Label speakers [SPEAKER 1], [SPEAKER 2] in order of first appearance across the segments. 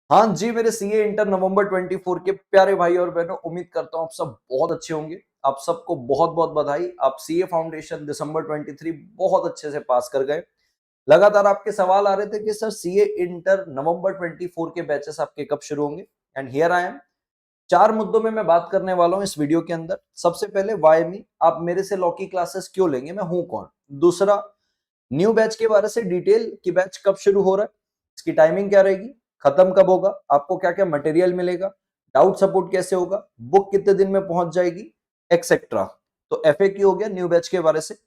[SPEAKER 1] हाँ जी, मेरे CA inter नवंबर 24 के प्यारे भाई और बहनों, उम्मीद करता हूँ आप सब बहुत अच्छे होंगे। आप सबको बहुत-बहुत बधाई। आप सीए फाउंडेशन दिसंबर 23 बहुत अच्छे से पास कर गए। लगातार आपके सवाल आ रहे थे कि सर सीए इंटर नवंबर 24 के बैचेस आपके कब शुरू होंगे? And here I am. 4 मुद्दों में मैं बात करने वाला हूँ इस वीडियो के अंदर। सबसे पहले व्हाई मी? आप मेरे से लॉ की क्लासेस क्यों लेंगे? मैं हूँ कौन? दूसरा, न्यू बैच के बारे से डिटेल कि बैच कब शुरू हो रहा है, इसकी टाइमिंग क्या रहेगी, खत्म कब होगा, आपको क्या क्या मटेरियल मिलेगा, डाउट सपोर्ट कैसे होगा, बुक कितने दिन में पहुंच जाएगी, एक्सेट्रा। तो एफएक्यू हो गया न्यू बैच के बारे से।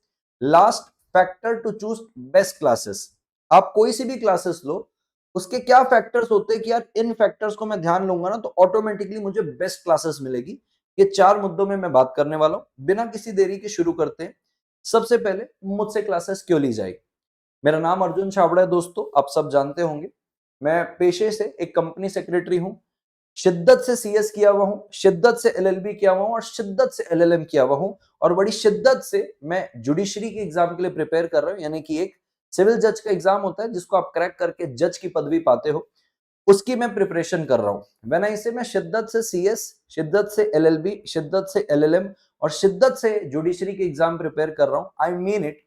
[SPEAKER 1] Last, factor to choose best classes. आप कोई सी भी क्लासेस लो, उसके क्या फैक्टर्स होते हैं कि यार इन फैक्टर्स को मैं ध्यान लूंगा ना तो ऑटोमेटिकली मुझे बेस्ट क्लासेस मिलेगी। ये 4 मुद्दों में मैं बात करने वाला हूं। बिना किसी देरी के शुरू करते हैं। सबसे पहले, मुझसे क्लासेस क्यों ली जाएगी? मेरा नाम अर्जुन छाबड़ा है दोस्तों, आप सब जानते होंगे। मैं पेशे से एक कंपनी सेक्रेटरी हूं। शिद्दत से सीएस किया हुआ हूं, शिद्दत से एलएलबी किया हुआ हूं और शिद्दत से एलएलएम किया हुआ हूं। और बड़ी शिद्दत से मैं जुडिशरी के एग्जाम के लिए प्रिपेयर कर रहा हूं, यानी कि एक सिविल जज का एग्जाम होता है जिसको आप क्रैक करके जज की पदवी पाते हो, उसकी मैं प्रिपरेशन कर रहा हूं। वेन आई से मैं शिद्दत से सीएस, शिद्दत से एलएलबी, शिद्दत से एलएलएम और शिद्दत से जुडिशरी के एग्जाम प्रिपेयर कर रहा हूं, आई मीन इट।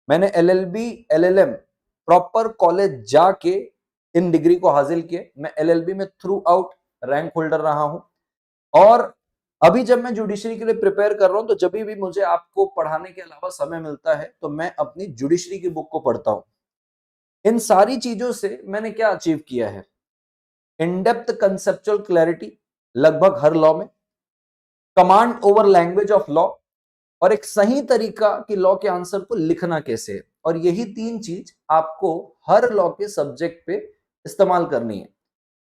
[SPEAKER 1] मैंने एलएलबी, एलएलएम प्रॉपर कॉलेज जाके इन डिग्री को हासिल किए। मैं एलएलबी में थ्रू आउट रैंक होल्डर रहा हूं। और अभी जब मैं जुडिशरी के लिए प्रिपेयर कर रहा हूं तो जब भी मुझे आपको पढ़ाने के अलावा समय मिलता है तो मैं अपनी जुडिशरी की बुक को पढ़ता हूं। इन सारी चीजों से मैंने क्या अचीव किया है? इन डेप्थ कंसेप्चुअल क्लैरिटी लगभग हर लॉ में, command over language of law, और एक सही तरीका कि लॉ के आंसर को लिखना कैसे है। और यही 3 चीज आपको हर लॉ के सब्जेक्ट पे इस्तेमाल करनी है।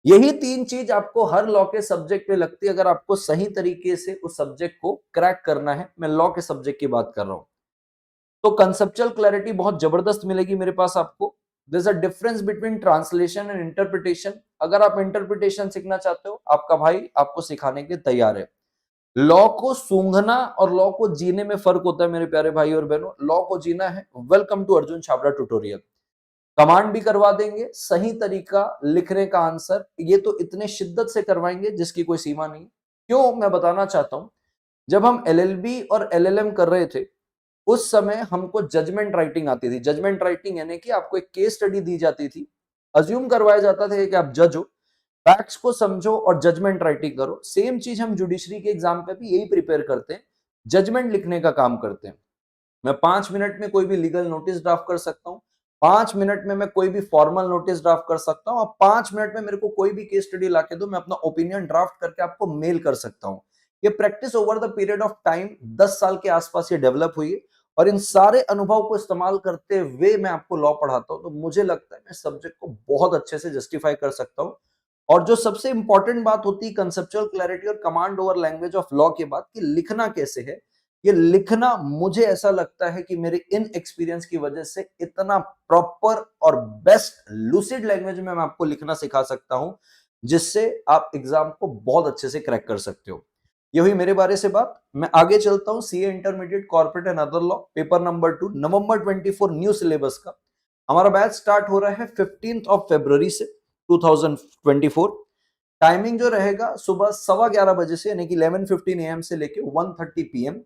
[SPEAKER 1] यही 3 चीज आपको हर लॉ के सब्जेक्ट पे लगती है अगर आपको सही तरीके से उस सब्जेक्ट को क्रैक करना है। मैं लॉ के सब्जेक्ट की बात कर रहा हूं। तो कंसेप्चुअल क्लैरिटी बहुत जबरदस्त मिलेगी मेरे पास आपको। There is a difference between translation and interpretation. अगर आप इंटरप्रिटेशन सीखना चाहते हो, आपका भाई आपको सिखाने के लिए तैयार है। लॉ को सूंघना और लॉ को जीने में फर्क होता है मेरे प्यारे भाई और बहनों। लॉ को जीना है, welcome to Arjun Chhabra tutorial. Command भी करवा देंगे, सही तरीका लिखने का आंसर ये तो इतने शिद्दत से करवाएंगे जिसकी कोई सीमा नहीं। क्यों, मैं बताना चाहता हूं। जब हम एलएलबी और एलएलएम कर रहे थे उस समय हमको जजमेंट राइटिंग आती थी। जजमेंट राइटिंग यानी कि आपको एक केस स्टडी दी जाती थी, अज्यूम करवाया जाता था कि आप जज हो, फैक्ट्स को समझो और जजमेंट राइटिंग करो। सेम चीज हम जुडिशरी के एग्जाम पे भी यही प्रिपेयर करते हैं, जजमेंट लिखने का काम करते हैं। मैं 5 मिनट में कोई भी लीगल नोटिस ड्राफ्ट कर सकता हूँ, 5 मिनट में मैं कोई भी फॉर्मल नोटिस ड्राफ्ट कर सकता हूँ, और 5 मिनट में मेरे को कोई भी केस स्टडी लाके दो, मैं अपना ओपिनियन ड्राफ्ट करके आपको मेल कर सकता हूँ। ये practice over the period of time 10 साल के आसपास ये डेवलप हुई है। और इन सारे अनुभव को इस्तेमाल करते हुए मैं आपको लॉ पढ़ाता हूं, तो मुझे लगता है मैं सब्जेक्ट को बहुत अच्छे से जस्टिफाई कर सकता हूं। और जो सबसे इंपॉर्टेंट बात होती है कंसेप्चुअल क्लैरिटी और command over language of law के बाद कि लिखना कैसे है, ये लिखना मुझे ऐसा लगता है कि मेरे इन एक्सपीरियंस की वजह से इतना प्रॉपर और बेस्ट लूसिड लैंग्वेज में मैं आपको लिखना सिखा सकता हूं जिससे आप एग्जाम को बहुत अच्छे से क्रैक कर सकते हो। ये हुई मेरे बारे से बात। मैं आगे चलता हूं। CA intermediate corporate and other law paper number 2 November 24 new syllabus का हमारा बैच स्टार्ट हो रहा है 15 फरवरी से 2024। टाइमिंग जो रहेगा सुबह 11:15 बजे से, यानी कि 11:15 AM से लेके 1:30 PM।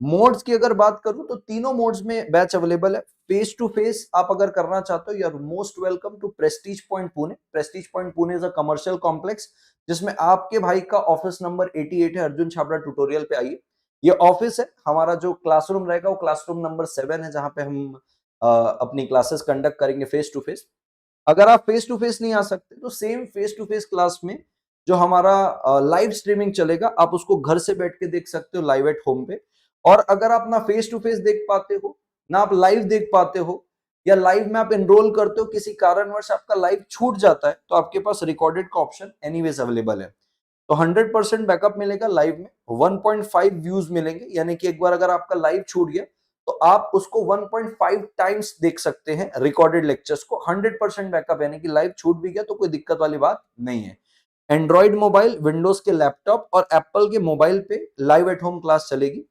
[SPEAKER 1] मोड्स की अगर बात करूं तो तीनों मोड्स में बैच अवेलेबल है। फेस टू फेस आप अगर करना चाहते हो, you are most welcome to Prestige Point Pune. Prestige Point Pune is a commercial complex जिसमें आपके भाई का ऑफिस नंबर 88 है। अर्जुन छाबड़ा ट्यूटोरियल पे आइए, ये ऑफिस है। हमारा जो क्लासरूम रहेगा वो क्लासरूम नंबर 7 है जहां पे हम अपनी क्लासेस कंडक्ट करेंगे फेस टू फेस। अगर आप फेस टू फेस नहीं आ सकते तो same face to face class में जो हमारा लाइव स्ट्रीमिंग चलेगा आप उसको घर से बैठ के देख सकते हो लाइव एट होम पे। और अगर आप ना फेस टू फेस देख पाते हो, ना आप लाइव देख पाते हो, या लाइव में आप एनरोल करते हो, किसी कारणवश आपका लाइव छूट जाता है, तो आपके पास रिकॉर्डेड का ऑप्शन एनीवेज अवेलेबल है। तो 100% बैकअप मिलेगा लाइव में। 1.5 व्यूज मिलेंगे, यानी कि एक बार अगर आपका लाइव छूट गया तो आप उसको 1.5 टाइम्स देख सकते हैं रिकॉर्डेड लेक्चर्स को। 100% बैकअप, यानी कि लाइव छूट भी गया तो कोई दिक्कत वाली बात नहीं है। एंड्रॉइड मोबाइल, विंडोज के लैपटॉप और एप्पल के मोबाइल पे लाइव एट होम क्लास चलेगी।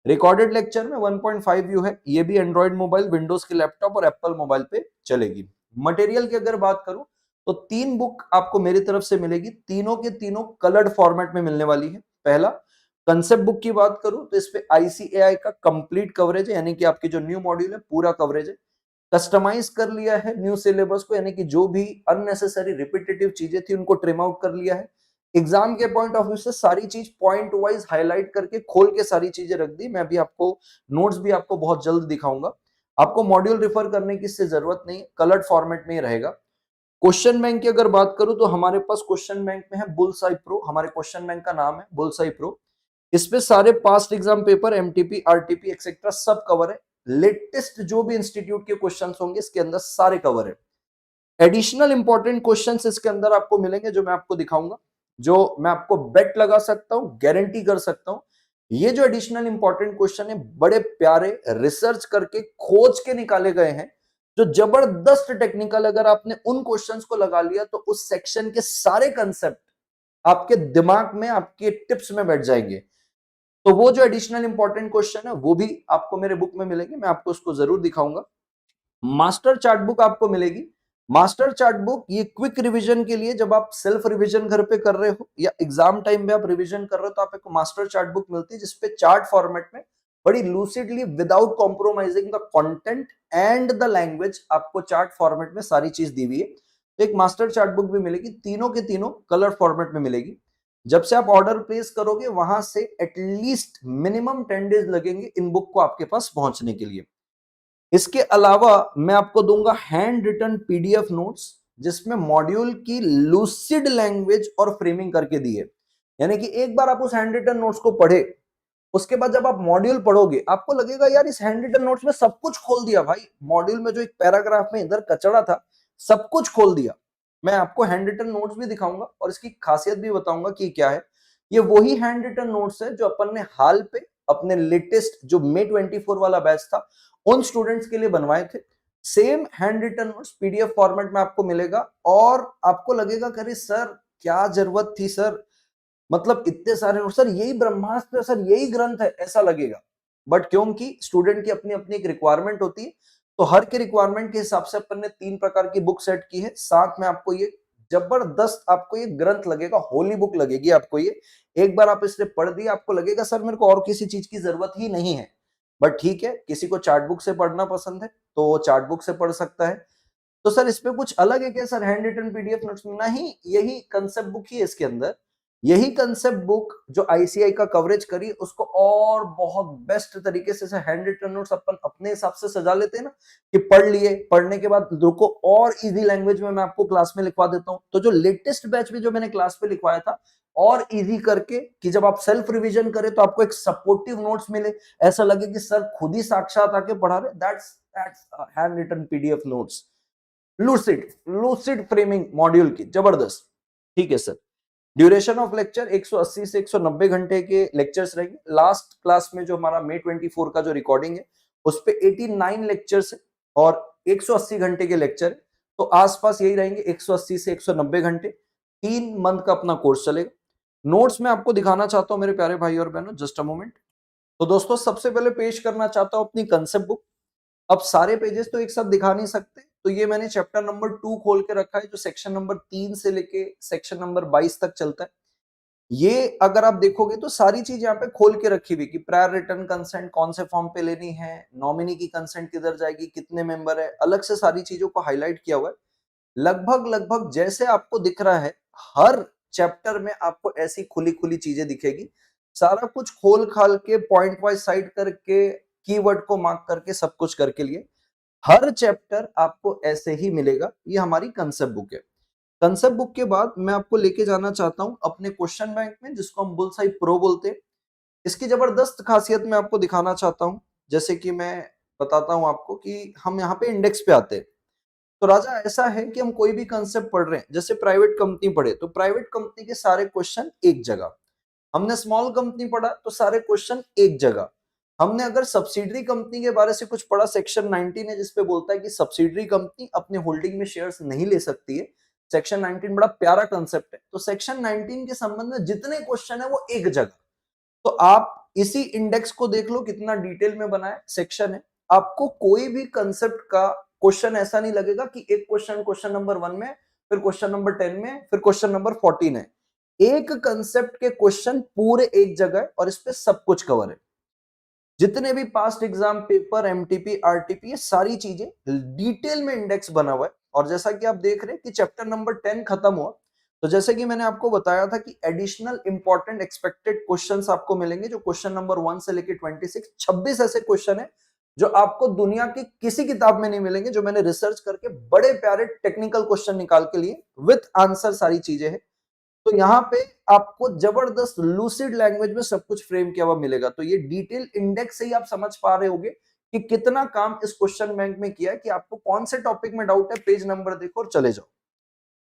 [SPEAKER 1] रिकॉर्डेड लेक्चर में 1.5 व्यू है, ये भी एंड्रॉइड मोबाइल, विंडोज के लैपटॉप और एप्पल मोबाइल पे चलेगी। मटेरियल की अगर बात करूं तो 3 बुक आपको मेरी तरफ से मिलेगी, तीनों के तीनों कलर्ड फॉर्मेट में मिलने वाली है। पहला कंसेप्ट बुक की बात करूं तो इस पे आईसीएआई का कंप्लीट कवरेज है, यानी कि आपकी जो न्यू मॉड्यूल है पूरा कवरेज है। कस्टमाइज कर लिया है न्यू सिलेबस को, यानी कि जो भी अननेसेसरी रिपीटेटिव चीजें थी उनको ट्रिम आउट कर लिया है। एग्जाम के पॉइंट ऑफ व्यू से सारी चीज पॉइंट वाइज हाईलाइट करके खोल के सारी चीजें रख दी। मैं अभी आपको नोट्स भी आपको बहुत जल्द दिखाऊंगा। आपको मॉड्यूल रिफर करने की इससे जरूरत नहीं, कलर्ड फॉर्मेट में ही रहेगा। क्वेश्चन बैंक की अगर बात करूं तो हमारे पास क्वेश्चन बैंक में है बुलसाई प्रो, हमारे क्वेश्चन बैंक का नाम है बुलसाई प्रो। इस पे सारे past exam paper, MTP, RTP etcetera सब कवर है। लेटेस्ट जो भी इंस्टीट्यूट के क्वेश्चंस होंगे इसके अंदर सारे कवर है। एडिशनल इंपॉर्टेंट क्वेश्चंस इसके अंदर आपको मिलेंगे जो मैं आपको दिखाऊंगा, जो मैं आपको बेट लगा सकता हूं, गारंटी कर सकता हूं। ये जो एडिशनल इंपॉर्टेंट क्वेश्चन है बड़े प्यारे रिसर्च करके खोज के निकाले गए हैं, जो जबरदस्त टेक्निकल। अगर आपने उन क्वेश्चंस को लगा लिया तो उस सेक्शन के सारे कंसेप्ट आपके दिमाग में, आपके टिप्स में बैठ जाएंगे। तो वो जो एडिशनल इंपॉर्टेंट क्वेश्चन है वो भी आपको मेरे बुक में मिलेंगे, मैं आपको उसको जरूर दिखाऊंगा। मास्टर चार्ट बुक आपको मिलेगी। मास्टर चार्ट बुक ये क्विक रिवीजन के लिए, जब आप सेल्फ रिवीजन घर पे कर रहे हो या एग्जाम टाइम में आप रिवीजन कर रहे हो तो आपको मास्टर चार्ट बुक मिलती है, जिसपे चार्ट फॉर्मेट में बड़ी lucidly without compromising the content and the language आपको चार्ट फॉर्मेट में सारी चीज दी हुई है। तो एक मास्टर चार्ट बुक भी मिलेगी, तीनों के तीनों कलर फॉर्मेट में मिलेगी। जब से आप ऑर्डर प्लेस करोगे वहां से एटलीस्ट मिनिमम 10 डेज लगेंगे इन बुक को आपके पास पहुंचने के लिए। इसके अलावा मैं आपको दूंगा हैंड रिटन पीडीएफ नोट्स, जिसमें मॉड्यूल की लूसिड लैंग्वेज और फ्रेमिंग करके दी है। यानी कि एक बार आप उस हैंड रिटन नोट्स को पढ़े, उसके बाद जब आप मॉड्यूल पढ़ोगे आपको लगेगा यार इस हैंड रिटन नोट्स में सब कुछ खोल दिया भाई। मॉड्यूल में जो एक पैराग्राफ में इधर कचड़ा था सब कुछ खोल दिया। मैं आपको हैंड रिटन नोट्स भी दिखाऊंगा और इसकी खासियत भी बताऊंगा कि क्या है। ये वही हैंड रिटन नोट्स है जो अपन ने हाल पे अपने लेटेस्ट जो May 24 वाला बैच था उन स्टूडेंट्स के लिए बनवाए थे। Same hand written notes PDF format में आपको मिलेगा और आपको लगेगा अरे सर क्या जरूरत थी सर, मतलब इतने सारे नोट्स, सर यही ब्रह्मास्त्र, सर यही ग्रंथ है, ऐसा लगेगा। बट क्योंकि स्टूडेंट की अपनी अपनी एक रिक्वायरमेंट होती है, तो हर के रिक्वायरमेंट के हिसाब से अपन ने 3 प्रकार की बुक सेट की है। साथ में आपको ये जबरदस्त आपको ये ग्रंथ लगेगा, होली बुक लगेगी आपको ये। एक बार आप इसे पढ़ दिए आपको लगेगा सर मेरे को और किसी चीज की जरूरत ही नहीं है। बट ठीक है, किसी को चार्ट बुक से पढ़ना पसंद है तो वो चार्ट बुक से पढ़ सकता है। तो सर इस पे कुछ अलग है क्या sir hand written PDF notes में? नहीं, यही कंसेप्ट बुक ही है इसके अंदर। यही कंसेप्ट बुक जो आईसीआई का कवरेज करी उसको और बहुत बेस्ट तरीके से हैंड रिटन नोट्स अपन अपने हिसाब से सजा लेते हैं ना, कि पढ़ लिए, पढ़ने के बाद रुको और इजी लैंग्वेज में मैं आपको क्लास में लिखवा देता हूं। तो जो लेटेस्ट बैच में जो मैंने क्लास पे लिखवाया था और इजी करके, कि जब आप सेल्फ रिवीजन करें तो आपको एक सपोर्टिव नोट्स मिले, ऐसा लगे कि सर खुद ही साक्षात आके पढ़ा रहे, that's hand written PDF notes. Lucid lucid framing module की जबरदस्त। ठीक है सर। ड्यूरेशन ऑफ लेक्चर 180 से 190 घंटे के लेक्चर्स रहेंगे। लास्ट क्लास में जो हमारा May 24 का जो रिकॉर्डिंग है उस पे 89 लेक्चर्स है और 180 घंटे के लेक्चर है। तो आसपास यही रहेंगे 180 से 190 घंटे। 3 मंथ का अपना कोर्स चलेगा। नोट्स में आपको दिखाना चाहता हूं मेरे प्यारे भाई और बहनों, जस्ट अ मोमेंट। तो दोस्तों सबसे पहले पेश करना चाहता हूं अपनी कंसेप्ट बुक। अब सारे पेजेस तो एक साथ दिखा नहीं सकते, तो ये मैंने चैप्टर नंबर 2 खोल के रखा है जो सेक्शन नंबर 3 से लेके सेक्शन नंबर 22 तक चलता है। ये अगर आप देखोगे तो सारी चीज यहाँ पे खोल के रखी हुई कि प्रायर रिटर्न कंसेंट कौन से फॉर्म पे लेनी है, नॉमिनी की कंसेंट किधर जाएगी, कितने मेंबर है, अलग से सारी चीजों को हाईलाइट किया हुआ है। लगभग लगभग जैसे आपको दिख रहा है हर चैप्टर में आपको ऐसी खुली खुली चीजें दिखेगी। सारा कुछ खोल खाल के पॉइंट वाइज साइड करके कीवर्ड को मार्क करके सब कुछ करके लिए हर चैप्टर आपको ऐसे ही मिलेगा। ये हमारी कंसेप्ट बुक है। कंसेप्ट बुक के बाद मैं आपको लेके जाना चाहता हूं अपने क्वेश्चन बैंक में, जिसको हम बुलसाई प्रो बोलते हैं। इसकी जबरदस्त खासियत मैं आपको दिखाना चाहता हूं। जैसे कि मैं बताता हूं आपको कि हम यहाँ पे इंडेक्स पे आते हैं। तो राजा ऐसा है कि हम कोई भी कंसेप्ट पढ़ रहे हैं, जैसे प्राइवेट कंपनी पढ़े तो प्राइवेट कंपनी के सारे क्वेश्चन एक जगह, हमने स्मॉल कंपनी पढ़ा तो सारे क्वेश्चन एक जगह। हमने अगर सब्सिडरी कंपनी के बारे से कुछ पढ़ा, सेक्शन 19 है जिसपे बोलता है कि सब्सिडरी कंपनी अपने होल्डिंग में शेयर्स नहीं ले सकती है। सेक्शन 19 बड़ा प्यारा कंसेप्ट है। तो सेक्शन 19 के संबंध में जितने क्वेश्चन है वो एक जगह। तो आप इसी इंडेक्स को देख लो कितना डिटेल में बना है, सेक्शन है। आपको कोई भी कंसेप्ट का क्वेश्चन ऐसा नहीं लगेगा कि एक क्वेश्चन क्वेश्चन नंबर 1 में, फिर क्वेश्चन नंबर 10 में, फिर क्वेश्चन नंबर 14 है। एक कंसेप्ट के क्वेश्चन पूरे एक जगह है और इस पे सब कुछ कवर है। जितने भी past exam paper, MTP, RTP, ये सारी चीजें डिटेल में इंडेक्स बना हुआ है। और जैसा कि आप देख रहे हैं कि चैप्टर नंबर 10 खत्म हुआ, तो जैसे कि मैंने आपको बताया था कि एडिशनल इंपॉर्टेंट एक्सपेक्टेड क्वेश्चंस आपको मिलेंगे, जो क्वेश्चन नंबर 1 से लेके 26 ऐसे क्वेश्चन है जो आपको दुनिया की किसी किताब में नहीं मिलेंगे, जो मैंने रिसर्च करके बड़े प्यारे टेक्निकल क्वेश्चन निकाल के लिए विथ आंसर सारी चीजें हैं। तो यहाँ पे आपको जबरदस्त लूसिड लैंग्वेज में सब कुछ फ्रेम किया हुआ मिलेगा। तो ये डिटेल इंडेक्स से ही आप समझ पा रहे होगे कि कितना काम इस क्वेश्चन बैंक में किया है, कि आपको कौन से टॉपिक में डाउट है, पेज नंबर देखो और चले जाओ।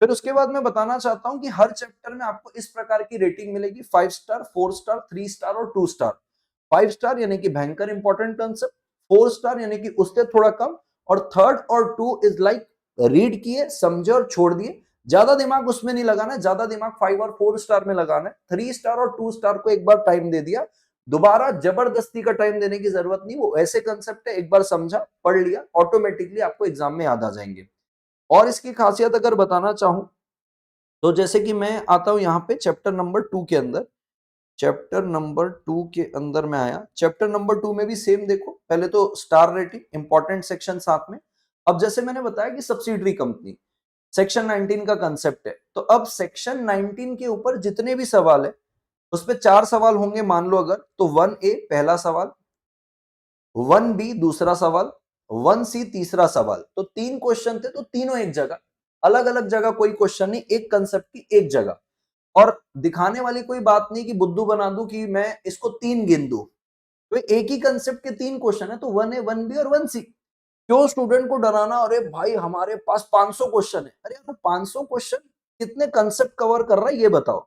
[SPEAKER 1] फिर उसके बाद मैं बताना चाहता हूं कि हर चैप्टर में आपको इस प्रकार की रेटिंग मिलेगी, 5 स्टार, 4 स्टार, 3 स्टार और 2 स्टार। 5 स्टार यानी कि भयंकर इंपॉर्टेंट कंसेप्ट, 4 स्टार यानी कि उससे थोड़ा कम, और थर्ड और 2 इज लाइक रीड किए, समझे और छोड़ दिए। ज्यादा दिमाग उसमें नहीं लगाना है, ज्यादा दिमाग 5 और 4 स्टार में लगाना है। 3 स्टार और 2 स्टार को एक बार टाइम दे दिया, दोबारा जबरदस्ती का टाइम देने की जरूरत नहीं। वो ऐसे कंसेप्ट है, एक बार समझा, पढ़ लिया, ऑटोमेटिकली आपको एग्जाम में याद आ जाएंगे। और इसकी खासियत अगर बताना चाहूं, तो जैसे कि मैं आता हूं यहाँ पे चैप्टर नंबर 2 के अंदर। चैप्टर नंबर 2 के अंदर में आया, चैप्टर नंबर 2 में भी सेम देखो, पहले तो स्टार रेटिंग, इंपॉर्टेंट सेक्शन साथ में। अब जैसे मैंने बताया कि सब्सिडरी कंपनी, सेक्शन 19 का कंसेप्ट है, तो अब सेक्शन 19 के ऊपर जितने भी सवाल है, उस पे 4 सवाल होंगे मान लो अगर, तो 1A पहला सवाल, 1B दूसरा सवाल, 1C तीसरा सवाल। तो 3 क्वेश्चन थे, तो तीनों एक जगह, अलग अलग जगह कोई क्वेश्चन नहीं, एक कंसेप्ट की एक जगह। और दिखाने वाली कोई बात नहीं कि बुद्धू बना दूं कि मैं इसको 3 गिन दूं। तो एक ही कंसेप्ट के 3 क्वेश्चन है, तो 1A, 1B और 1C। क्यों स्टूडेंट को डराना? अरे भाई हमारे पास 500 क्वेश्चन है। अरे यार 500 क्वेश्चन कितने कंसेप्ट कवर कर रहा है ये बताओ।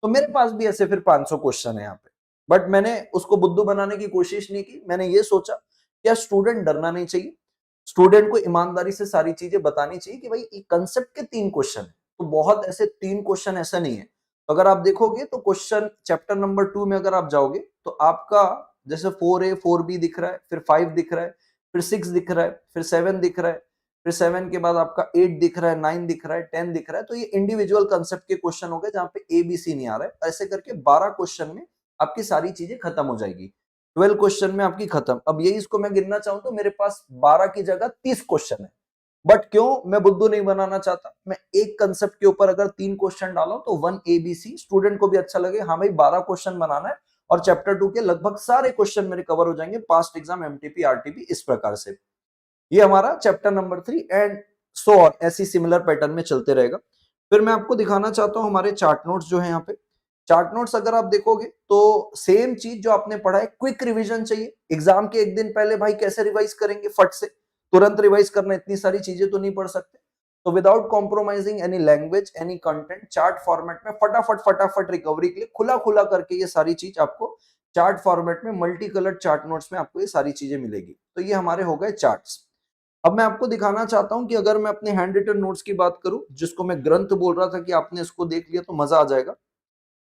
[SPEAKER 1] तो मेरे पास भी ऐसे फिर 500 क्वेश्चन है यहाँ पे, बट मैंने उसको बुद्धू बनाने की कोशिश नहीं की। मैंने ये सोचा क्या स्टूडेंट डरना नहीं चाहिए, स्टूडेंट को ईमानदारी से सारी चीजें बतानी चाहिए कि भाई कंसेप्ट के 3 क्वेश्चन है, तो बहुत ऐसे 3 क्वेश्चन ऐसा नहीं है। तो अगर आप देखोगे तो क्वेश्चन चैप्टर नंबर 2 में अगर आप जाओगे तो आपका जैसे 4A 4B दिख रहा है, फिर 5 दिख रहा है, फिर 6 दिख रहा है, फिर 7 दिख रहा है, फिर 7 के बाद आपका 8 दिख रहा है, 9 दिख रहा है, 10 दिख रहा है। तो ये इंडिविजुअल कंसेप्ट के क्वेश्चन हो गए जहां पे ABC नहीं आ रहा है। ऐसे करके 12 क्वेश्चन में आपकी सारी चीजें खत्म हो जाएगी, 12 क्वेश्चन में आपकी खत्म। अब यही इसको मैं गिनना चाहूं तो मेरे पास 12 की जगह 30 क्वेश्चन है। बट क्यों मैं बुद्धू नहीं बनाना चाहता, मैं एक कंसेप्ट के ऊपर अगर 3 क्वेश्चन डालो तो 1ABC, स्टूडेंट को भी अच्छा लगे, हाँ भाई 12 क्वेश्चन बनाना है और चैप्टर 2 के लगभग सारे क्वेश्चन मेरे कवर हो जाएंगे, पास्ट एग्जाम, एमटीपी, आरटीपी, इस प्रकार से। ये हमारा chapter number 3 and so on, ऐसी सिमिलर पैटर्न में चलते रहेगा। फिर मैं आपको दिखाना चाहता हूं हमारे चार्ट नोट्स जो है यहाँ पे। चार्ट नोट्स अगर आप देखोगे तो सेम चीज जो आपने पढ़ा है, क्विक रिवीजन चाहिए एग्जाम के एक दिन पहले। भाई कैसे रिवाइज करेंगे फट से, तुरंत रिवाइज करना, इतनी सारी चीजें तो नहीं पढ़ सकते। तो without compromising any language, any content, chart format में फटाफट फटाफट रिकवरी के लिए खुला खुला करके ये सारी चीज आपको चार्ट फॉर्मेट में, मल्टी कलर चार्ट नोट्स में आपको ये सारी चीजें मिलेगी। तो ये हमारे हो गए चार्ट्स। अब मैं आपको दिखाना चाहता हूं कि अगर मैं अपने हैंड रिटन नोट्स की बात करूं, जिसको मैं ग्रंथ बोल रहा था कि आपने इसको देख लिया तो मजा आ जाएगा।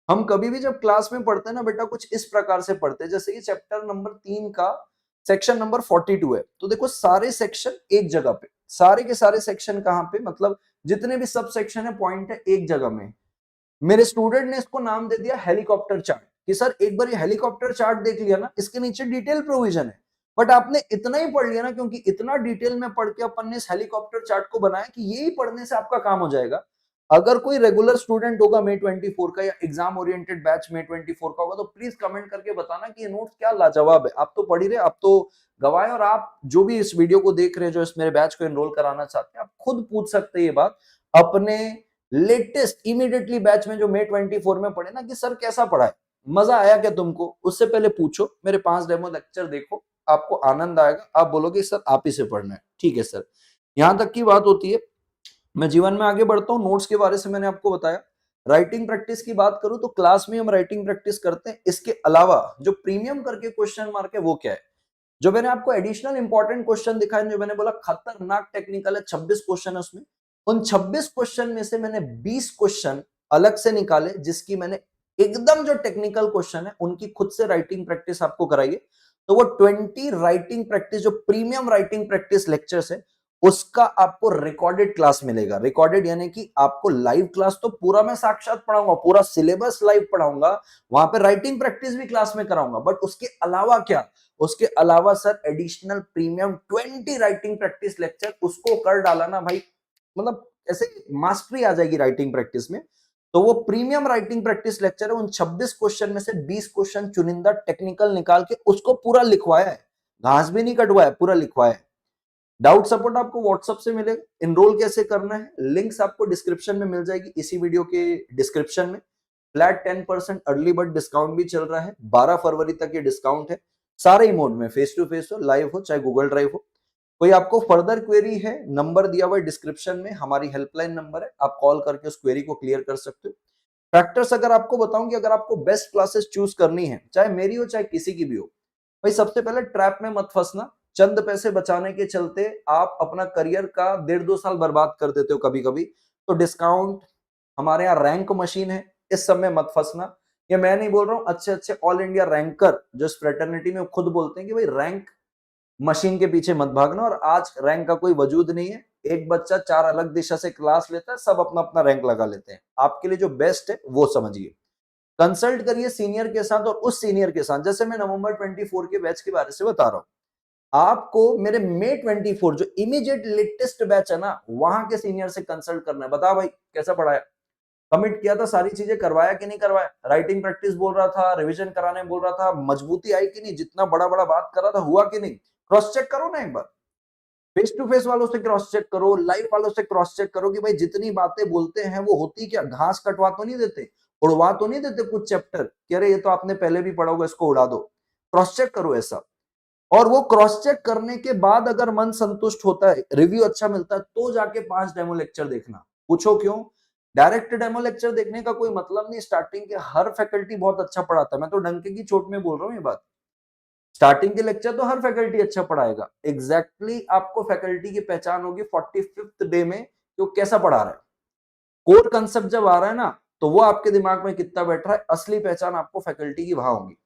[SPEAKER 1] हम कभी भी जब क्लास में पढ़ते हैं ना बेटा, कुछ इस प्रकार से पढ़ते हैं, जैसे कि चैप्टर नंबर 3 का सेक्शन नंबर 42 है, तो देखो सारे सेक्शन एक जगह पे, सारे के सारे सेक्शन कहां पे, मतलब जितने भी सब सेक्शन है, पॉइंट है एक जगह में। मेरे स्टूडेंट ने इसको नाम दे दिया हेलीकॉप्टर चार्ट, कि सर एक बार ये हेलीकॉप्टर चार्ट देख लिया ना, इसके नीचे डिटेल प्रोविजन है। बट आपने इतना ही पढ़ लिया ना, क्योंकि इतना डिटेल में पढ़ के अपन ने इस हेलीकॉप्टर चार्ट को बनाया कि यही पढ़ने से आपका काम हो जाएगा। अगर कोई रेगुलर स्टूडेंट होगा May 24 का, या एग्जाम ओरिएंटेड बैच May 24 का होगा, तो प्लीज कमेंट करके बताना कि ये नोट्स क्या लाजवाब है। आप तो पढ़ ही रहे, आप तो गवाए, और आप जो भी इस वीडियो को देख रहे हैं, जो इस मेरे बैच को एनरोल कराना चाहते हैं, आप खुद पूछ सकते हैं ये बात अपने लेटेस्ट इमीडिएटली बैच में जो May 24 में पढ़े ना, कि सर कैसा पढ़ा है, मजा आया क्या तुमको। उससे पहले पूछो, मेरे 5 डेमो लेक्चर देखो, आपको आनंद आएगा, आप बोलोगे सर आप ही से पढ़ना है। ठीक है सर, यहां तक की बात होती है। मैं जीवन में आगे बढ़ता हूं, नोट्स के बारे से मैंने आपको बताया। राइटिंग प्रैक्टिस की बात करूं तो क्लास में हम राइटिंग प्रैक्टिस करते हैं, इसके अलावा जो प्रीमियम करके क्वेश्चन मार्क है वो क्या है, जो मैंने आपको एडिशनल इंपॉर्टेंट क्वेश्चन दिखाए, जो मैंने बोला खतरनाक टेक्निकल है, 26 क्वेश्चन है उसमें। उन 26 क्वेश्चन में से मैंने 20 क्वेश्चन अलग से निकाले, जिसकी मैंने एकदम जो टेक्निकल क्वेश्चन है उनकी खुद से राइटिंग प्रैक्टिस आपको कराई है। तो वो 20 राइटिंग प्रैक्टिस, जो प्रीमियम राइटिंग प्रैक्टिस लेक्चर्स है, उसका आपको रिकॉर्डेड क्लास मिलेगा। रिकॉर्डेड यानी कि आपको लाइव क्लास तो पूरा मैं साक्षात पढ़ाऊंगा, पूरा सिलेबस लाइव पढ़ाऊंगा, वहां पे राइटिंग प्रैक्टिस भी क्लास में कराऊंगा, बट उसके अलावा क्या, उसके अलावा sir additional premium 20 writing practice lecture उसको कर डाला ना भाई, मतलब ऐसे मास्टरी आ जाएगी राइटिंग प्रैक्टिस में। तो वो प्रीमियम राइटिंग प्रैक्टिस लेक्चर है, उन 26 क्वेश्चन में से 20 क्वेश्चन चुनिंदा टेक्निकल निकाल के उसको पूरा लिखवाया है, घास भी नहीं कटवाया, पूरा लिखवाया है। डाउट सपोर्ट आपको व्हाट्सएप से मिलेगा। इनरोल कैसे करना है, लिंक्स आपको डिस्क्रिप्शन में मिल जाएगी, इसी वीडियो के डिस्क्रिप्शन में। फ्लैट 10% अर्ली बर्ड डिस्काउंट भी चल रहा है, 12 फरवरी तक ये डिस्काउंट है। सारे ही मोड में, फेस टू फेस हो, लाइव हो, चाहे गूगल ड्राइव हो। कोई आपको फर्दर क्वेरी है, नंबर दिया हुआ है डिस्क्रिप्शन में, हमारी हेल्पलाइन नंबर है, आप कॉल करके उस क्वेरी को क्लियर कर सकते हो। फैक्टर्स अगर आपको बताऊं कि अगर आपको बेस्ट क्लासेस चूज करनी है, चाहे मेरी हो चाहे किसी की भी हो, भाई सबसे पहले ट्रैप में मत फंसना। चंद पैसे बचाने के चलते आप अपना करियर का 1.5-2 साल बर्बाद कर देते हो कभी कभी। तो डिस्काउंट, हमारे यहाँ रैंक मशीन है, इस सब में मत फंसना। ये मैं नहीं बोल रहा हूँ, अच्छे अच्छे ऑल इंडिया रैंकर जो इस फ्रेटर्निटी में खुद बोलते हैं कि भाई रैंक मशीन के पीछे मत भागना, और आज रैंक का कोई वजूद नहीं है। एक बच्चा 4 अलग दिशा से क्लास लेता है, सब अपना अपना रैंक लगा लेते हैं। आपके लिए जो बेस्ट है वो समझिए, कंसल्ट करिए सीनियर के साथ, और उस सीनियर के साथ, जैसे मैं नवंबर 24 के बैच के बारे से बता रहा हूं, आपको मेरे मई 24 जो इमीडिएट लेटेस्ट बैच है ना, वहां के सीनियर से कंसल्ट करना है। बता भाई कैसा पढ़ाया, कमिट किया था, सारी चीजें करवाया कि नहीं करवाया, राइटिंग प्रैक्टिस बोल रहा था, रिवीजन कराने बोल रहा था, मजबूती आई कि नहीं, जितना बड़ा बड़ा बात कर रहा था हुआ कि नहीं, क्रॉस चेक करो ना एक बार। फेस टू फेस वालों से क्रॉस चेक करो, लाइव वालों से क्रॉस चेक करो कि भाई जितनी बातें बोलते हैं वो होती क्या, घास कटवा तो नहीं देते, उड़वा तो नहीं देते कुछ चैप्टर कि अरे ये तो आपने पहले भी पढ़ा होगा, इसको उड़ा दो। क्रॉस चेक करो ऐसा। और वो क्रॉस चेक करने के बाद अगर मन संतुष्ट होता है, रिव्यू अच्छा मिलता है, तो जाके 5 डेमो लेक्चर देखना। पूछो क्यों, डायरेक्ट डेमो लेक्चर देखने का कोई मतलब नहीं। स्टार्टिंग के हर फैकल्टी बहुत अच्छा पढ़ाता है, मैं तो डंके की चोट में बोल रहा हूँ ये बात। स्टार्टिंग के लेक्चर तो हर फैकल्टी अच्छा पढ़ाएगा, एग्जैक्टली आपको फैकल्टी की पहचान होगी 45th डे में कि वो कैसा पढ़ा रहा है। कोर कंसेप्ट जब आ रहा है ना, तो वो आपके दिमाग में कितना बैठ रहा है, असली पहचान आपको फैकल्टी की वहां होगी।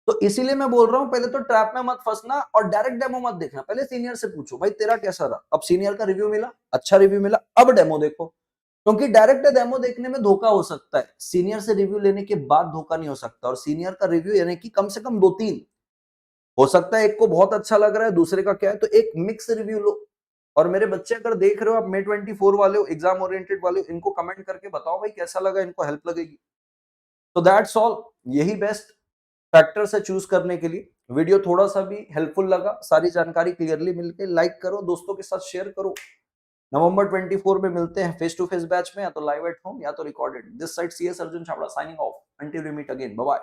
[SPEAKER 1] तो इसीलिए मैं बोल रहा हूं, पहले तो ट्रैप में मत फंसना और डायरेक्ट डेमो मत देखना। पहले सीनियर से पूछो भाई तेरा कैसा रहा, अब सीनियर का रिव्यू मिला, अच्छा रिव्यू मिला, अब डेमो देखो। क्योंकि डायरेक्ट डेमो देखने में धोखा हो सकता है, सीनियर से रिव्यू लेने के बाद धोखा नहीं हो सकता। और सीनियर का रिव्यू यानी कि कम से कम 2-3 हो सकता है, एक को बहुत अच्छा लग रहा है, दूसरे का क्या है, तो एक मिक्स रिव्यू लो। और मेरे बच्चे अगर देख रहे हो आप, May 24 वाले हो, एग्जाम ओरिएंटेड वाले हो, इनको कमेंट करके बताओ भाई कैसा लगा, इनको हेल्प लगेगी। तो दैट्स ऑल, यही बेस्ट फैक्टर से चूज करने के लिए। वीडियो थोड़ा सा भी हेल्पफुल लगा, सारी जानकारी क्लियरली मिलके, लाइक करो, दोस्तों के साथ शेयर करो। नवंबर 24 में मिलते हैं फेस टू फेस बैच में, या तो लाइव एट होम या तो recorded. This side CS Arjun Chhabra signing off, until we meet again, bye bye.